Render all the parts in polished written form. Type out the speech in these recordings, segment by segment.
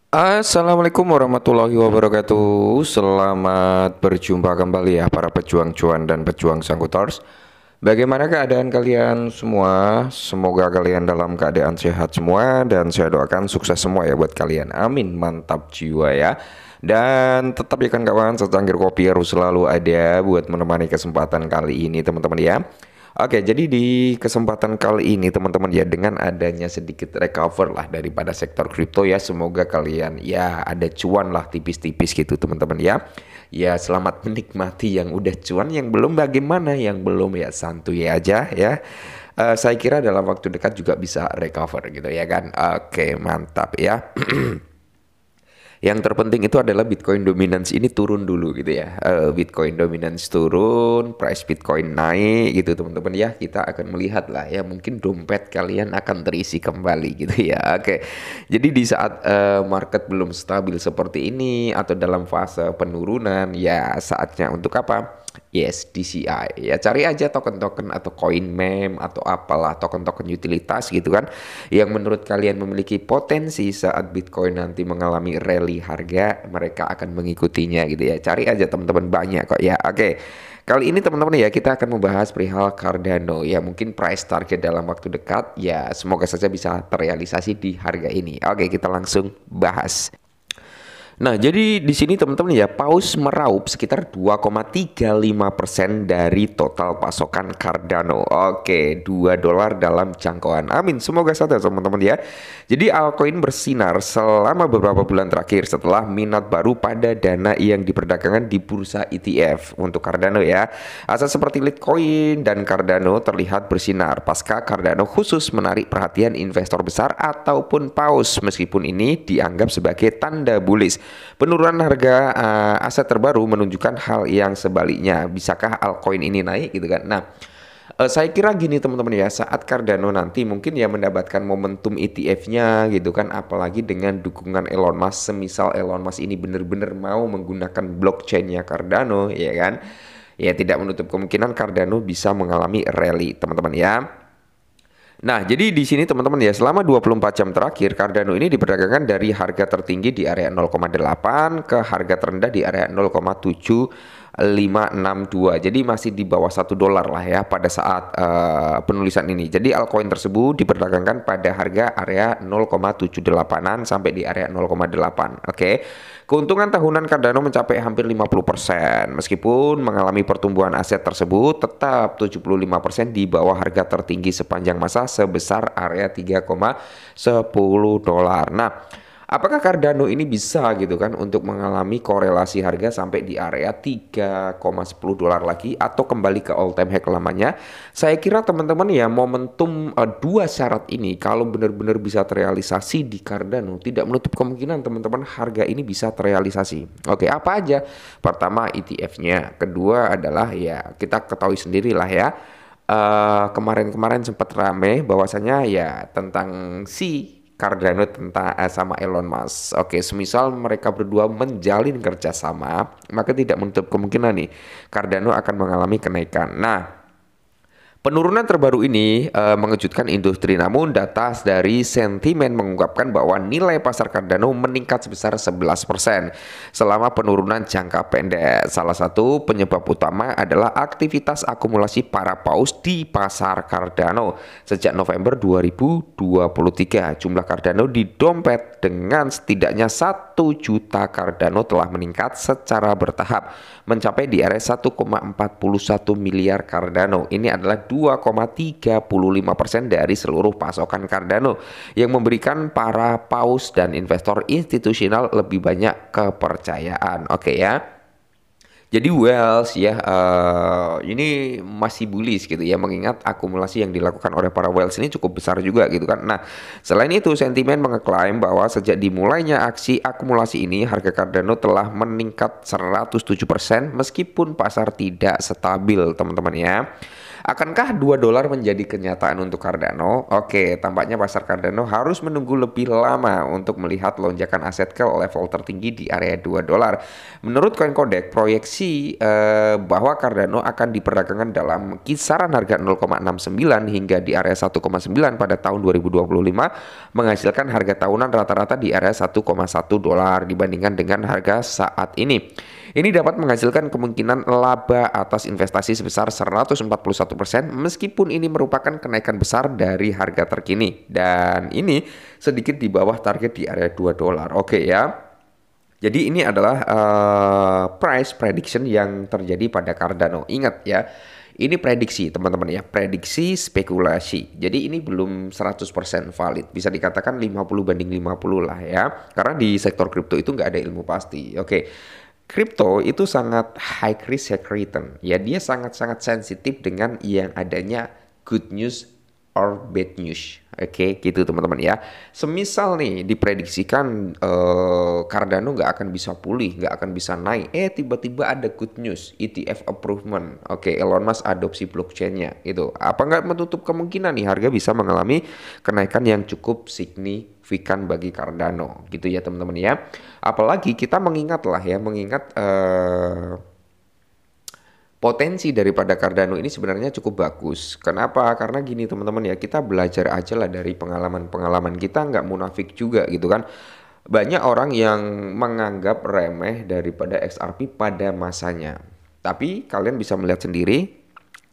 Assalamualaikum warahmatullahi wabarakatuh. Selamat berjumpa kembali ya para pejuang cuan dan pejuang sangkutars. Bagaimana keadaan kalian semua? Semoga kalian dalam keadaan sehat semua dan saya doakan sukses semua ya buat kalian. Amin, mantap jiwa ya. Dan tetap ya kan kawan, secangkir kopi harus selalu ada buat menemani kesempatan kali ini teman-teman ya. Oke, jadi di kesempatan kali ini teman-teman ya dengan adanya sedikit recover lah daripada sektor kripto ya, semoga kalian ya ada cuan lah tipis-tipis gitu teman-teman ya. Ya selamat menikmati yang udah cuan, yang belum bagaimana, yang belum ya santuy aja ya. Saya kira dalam waktu dekat juga bisa recover gitu ya kan. Oke, mantap ya. Yang terpenting itu adalah Bitcoin dominance ini turun dulu gitu ya. Bitcoin dominance turun, price Bitcoin naik gitu teman-teman ya. Kita akan melihat lah ya, mungkin dompet kalian akan terisi kembali gitu ya. Oke. Jadi di saat market belum stabil seperti ini atau dalam fase penurunan ya saatnya untuk apa? Yes, DCI. Ya cari aja token-token atau coin meme atau apalah token-token utilitas gitu kan yang menurut kalian memiliki potensi saat Bitcoin nanti mengalami rally harga, mereka akan mengikutinya gitu ya. Cari aja teman-teman, banyak kok ya. Oke. Kali ini teman-teman ya kita akan membahas perihal Cardano ya, mungkin price target dalam waktu dekat ya semoga saja bisa terrealisasi di harga ini. Oke, kita langsung bahas. Nah, jadi di sini teman-teman ya, Paus meraup sekitar 2,35% dari total pasokan Cardano. Oke, $2 dalam jangkauan. Amin, semoga saja teman-teman ya. Jadi altcoin bersinar selama beberapa bulan terakhir setelah minat baru pada dana yang diperdagangkan di bursa ETF untuk Cardano ya. Aset seperti Litecoin dan Cardano terlihat bersinar pasca Cardano khusus menarik perhatian investor besar ataupun Paus, meskipun ini dianggap sebagai tanda bullish. Penurunan harga aset terbaru menunjukkan hal yang sebaliknya. Bisakah altcoin ini naik gitu kan? Nah, saya kira gini teman-teman ya, saat Cardano nanti mungkin ya mendapatkan momentum ETF-nya gitu kan, apalagi dengan dukungan Elon Musk, semisal Elon Musk ini benar-benar mau menggunakan blockchain-nya Cardano ya kan, ya tidak menutup kemungkinan Cardano bisa mengalami rally teman-teman ya. Nah, jadi di sini teman-teman ya, selama 24 jam terakhir Cardano ini diperdagangkan dari harga tertinggi di area 0,8 ke harga terendah di area 0,7562. Jadi masih di bawah $1 lah ya pada saat penulisan ini. Jadi altcoin tersebut diperdagangkan pada harga area 0,78an sampai di area 0,8. Oke. Keuntungan tahunan Cardano mencapai hampir 50%. Meskipun mengalami pertumbuhan aset tersebut tetap 75% di bawah harga tertinggi sepanjang masa sebesar area $3,10. Nah, apakah Cardano ini bisa gitu kan untuk mengalami korelasi harga sampai di area $3,10 lagi atau kembali ke all time high lamanya? Saya kira teman-teman ya, momentum dua syarat ini kalau benar-benar bisa terrealisasi di Cardano, tidak menutup kemungkinan teman-teman harga ini bisa terrealisasi. Oke, apa aja? Pertama ETF-nya, kedua adalah ya kita ketahui sendirilah ya. Kemarin-kemarin sempat rame bahwasanya ya tentang si Cardano tentang sama Elon Musk. Oke, semisal mereka berdua menjalin kerjasama, maka tidak menutup kemungkinan nih Cardano akan mengalami kenaikan. Nah, penurunan terbaru ini mengejutkan industri, namun data dari sentimen mengungkapkan bahwa nilai pasar Cardano meningkat sebesar 11% selama penurunan jangka pendek. Salah satu penyebab utama adalah aktivitas akumulasi para paus di pasar Cardano. Sejak November 2023, jumlah Cardano di dompet dengan setidaknya 1 juta Cardano telah meningkat secara bertahap mencapai di area 1,41 miliar Cardano. Ini adalah 2,35% dari seluruh pasokan Cardano yang memberikan para paus dan investor institusional lebih banyak kepercayaan. Oke ya. Jadi Wells ya ini masih bullish gitu ya, mengingat akumulasi yang dilakukan oleh para Wells ini cukup besar juga gitu kan. Nah, selain itu sentimen mengeklaim bahwa sejak dimulainya aksi akumulasi ini harga Cardano telah meningkat 107% meskipun pasar tidak stabil teman-teman ya. Akankah 2 dolar menjadi kenyataan untuk Cardano? Oke, tampaknya pasar Cardano harus menunggu lebih lama untuk melihat lonjakan aset ke level tertinggi di area 2 dolar. Menurut CoinCodex, proyeksi bahwa Cardano akan diperdagangkan dalam kisaran harga 0,69 hingga di area 1,9 pada tahun 2025, menghasilkan harga tahunan rata-rata di area 1,1 dolar dibandingkan dengan harga saat ini. Ini dapat menghasilkan kemungkinan laba atas investasi sebesar 141% meskipun ini merupakan kenaikan besar dari harga terkini. Dan ini sedikit di bawah target di area 2 dolar. Oke ya. Jadi ini adalah price prediction yang terjadi pada Cardano. Ingat ya, ini prediksi teman-teman ya, prediksi spekulasi. Jadi ini belum 100% valid. Bisa dikatakan 50/50 lah ya. Karena di sektor kripto itu nggak ada ilmu pasti. Oke. Kripto itu sangat high risk high return. Ya, dia sangat-sangat sensitif dengan yang adanya good news or bad news. Oke, gitu teman-teman ya. Semisal nih diprediksikan Cardano nggak akan bisa pulih, nggak akan bisa naik. Tiba-tiba ada good news, ETF approvement. Oke, Elon Musk adopsi blockchain-nya. Itu apa nggak menutup kemungkinan nih harga bisa mengalami kenaikan yang cukup signifikan bagi Cardano, gitu ya teman-teman ya. Apalagi kita mengingat potensi daripada Cardano ini sebenarnya cukup bagus. Kenapa? Karena gini teman-teman ya, kita belajar aja lah dari pengalaman-pengalaman kita, nggak munafik juga gitu kan. Banyak orang yang menganggap remeh daripada XRP pada masanya. Tapi kalian bisa melihat sendiri,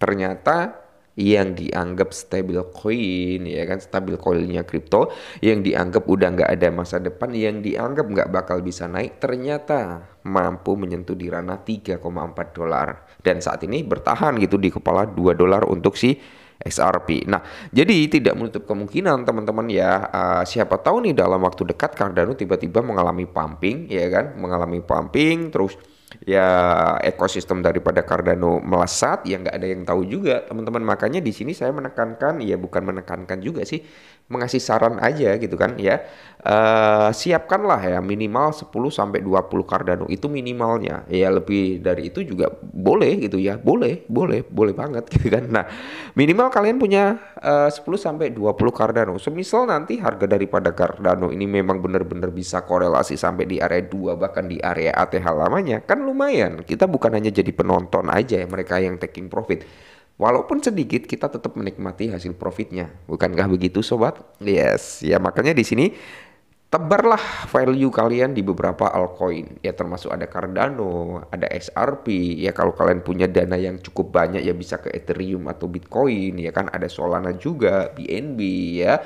ternyata yang dianggap stabil coin ya kan, stabil coinnya kripto, yang dianggap udah nggak ada masa depan, yang dianggap nggak bakal bisa naik, ternyata mampu menyentuh di ranah 3,4 dolar dan saat ini bertahan gitu di kepala 2 dolar untuk si XRP. Nah, jadi tidak menutup kemungkinan teman-teman ya, siapa tahu nih dalam waktu dekat Cardano tiba-tiba mengalami pumping ya kan, mengalami pumping terus ya ekosistem daripada Cardano melesat, ya nggak ada yang tahu juga teman-teman. Makanya di sini saya menekankan, ya bukan menekankan juga sih, mengasih saran aja gitu kan ya. Siapkanlah ya minimal 10-20 Cardano itu minimalnya. Ya lebih dari itu juga boleh gitu ya. Boleh banget gitu kan. Nah, minimal kalian punya 10-20 Cardano. Semisal nanti harga daripada Cardano ini memang benar-benar bisa korelasi sampai di area 2 bahkan di area ATH lamanya, kan lumayan. Kita bukan hanya jadi penonton aja ya, mereka yang taking profit. Walaupun sedikit, kita tetap menikmati hasil profitnya. Bukankah begitu sobat? Yes, ya makanya di sini tebarlah value kalian di beberapa altcoin. Ya termasuk ada Cardano, ada XRP. Ya kalau kalian punya dana yang cukup banyak ya bisa ke Ethereum atau Bitcoin. Ya kan ada Solana juga, BNB ya.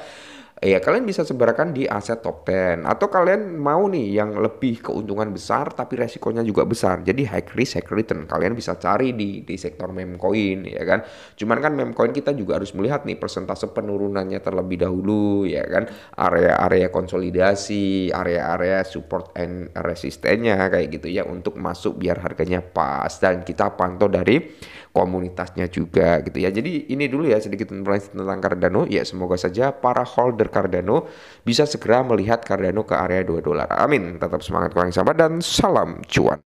Ya kalian bisa sebarkan di aset top 10. Atau kalian mau nih yang lebih keuntungan besar tapi resikonya juga besar. Jadi high risk high return. Kalian bisa cari di sektor meme coin ya kan. Cuman kan meme coin kita juga harus melihat nih persentase penurunannya terlebih dahulu ya kan. Area-area konsolidasi, area-area support and resistennya kayak gitu ya, untuk masuk biar harganya pas dan kita pantau dari komunitasnya juga gitu ya. Jadi ini dulu ya sedikit informasi tentang Cardano. Ya semoga saja para holder Cardano bisa segera melihat Cardano ke area 2 dolar. Amin. Tetap semangat kurang sabar dan salam cuan.